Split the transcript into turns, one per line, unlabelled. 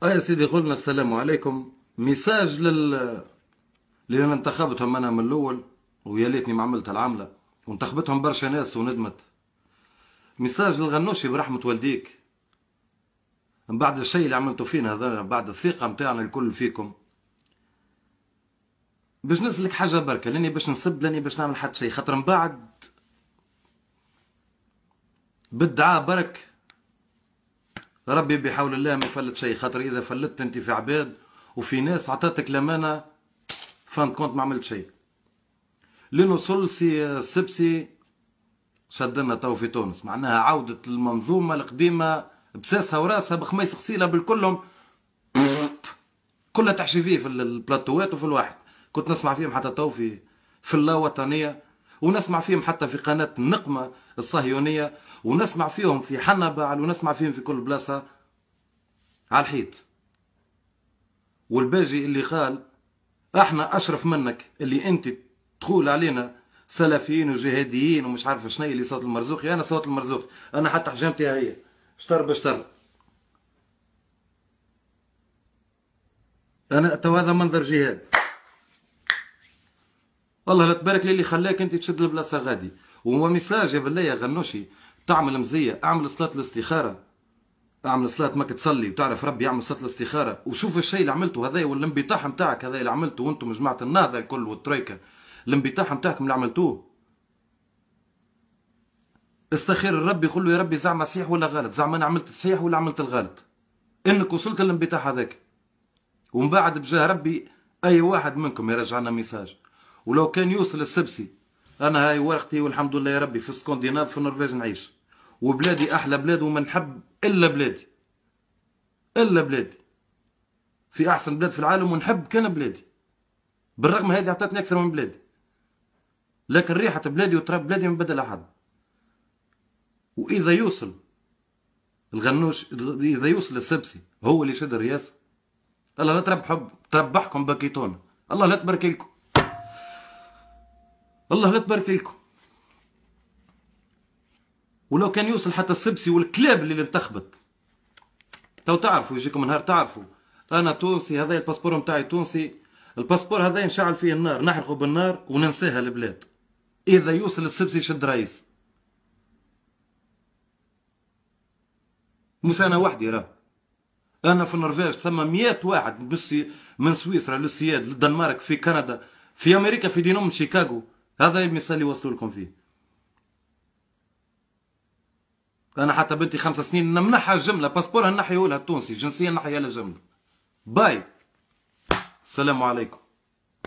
يا سيدي قلنا السلام عليكم. ميساج اللي انا انتخبتهم انا من الاول، ويا ليتني ما عملت العمله وانتخبتهم برشا ناس وندمت. ميساج للغنوشي برحمه والديك، من بعد الشيء اللي عملتوا فينا هذا، بعد الثقه متاعنا الكل فيكم، باش نسلك حاجه بركه، لاني باش نسب، لاني باش نعمل حتى شيء، خاطر من بعد بالدعاء برك ربي بحول الله ما يفلت شيء. خاطر اذا فلتت انت في عباد وفي ناس عطاتك الامانه فان كنت ما عملت شيء. لانه سلسي السبسي شدنا تو في تونس، معناها عودة المنظومة القديمة بساسها وراسها بخميس غسيلة بالكلهم، كلها تحشي فيه في البلاتوات وفي الواحد. كنت نسمع فيهم حتى تو في اللا وطنية، ونسمع فيهم حتى في قناة النقمة الصهيونية، ونسمع فيهم في حنبعل، ونسمع فيهم في كل بلاصة على الحيط. والباجي اللي قال احنا اشرف منك، اللي انت تقول علينا سلفيين وجهاديين ومش عارف شنو اللي صوت المرزوقي. انا صوت المرزوقي، انا حتى حجامتي هي شطر بشطر. انا تو هذا منظر جهاد. والله لا تبارك لي اللي خلاك انت تشد البلاصه غادي. وهو ميساج يا بالله يا غنوشي، تعمل مزيه، اعمل صلاه الاستخاره، اعمل صلاه ماك تصلي وتعرف ربي، اعمل صلاه الاستخاره وشوف الشيء اللي عملته هذا، والانبطاح نتاعك هذا اللي عملته، وانتم جماعه النهضه الكل والتريكه، الانبطاح نتاعكم اللي عملتوه. استخير الرب، يقول له يا ربي زعما صحيح ولا غلط، زعما انا عملت الصحيح ولا عملت الغلط، انك وصلت للانبطاح هذاك. ومن بعد بجاه ربي اي واحد منكم يرجع لنا ميساج. ولو كان يوصل السبسي، انا هاي ورقتي والحمد لله يا ربي في اسكندناف في النرويج نعيش، وبلادي احلى بلاد وما نحب الا بلادي، الا بلادي في احسن بلاد في العالم، ونحب كان بلادي. بالرغم هذه عطاتني اكثر من بلادي، لكن ريحه بلادي وتراب بلادي ما بدل احد. واذا يوصل الغنوش، اذا يوصل السبسي هو اللي يشد الرئاسه، الله لا تربحكم بكيتون، الله لا تبارك لكم، الله لا تبارك لكم. ولو كان يوصل حتى السبسي والكلاب اللي انتخبت، تو تعرفوا يجيكم نهار تعرفوا انا تونسي، هذا الباسبور نتاعي تونسي، الباسبور هذا نشعل فيه النار، نحرقه بالنار وننساها البلاد. اذا يوصل السبسي يشد رئيس، مش انا وحدي راه، انا في النرويج ثم 100 واحد، من سويسرا للسياد للدنمارك، في كندا، في امريكا، في دينام شيكاغو. هذا المثال اللي وصلوا لكم فيه. انا حتى بنتي 5 سنين نمنحها الجمله، باسبورها نحيه لها التونسي، جنسيه نحيها لها جمله. باي، السلام عليكم.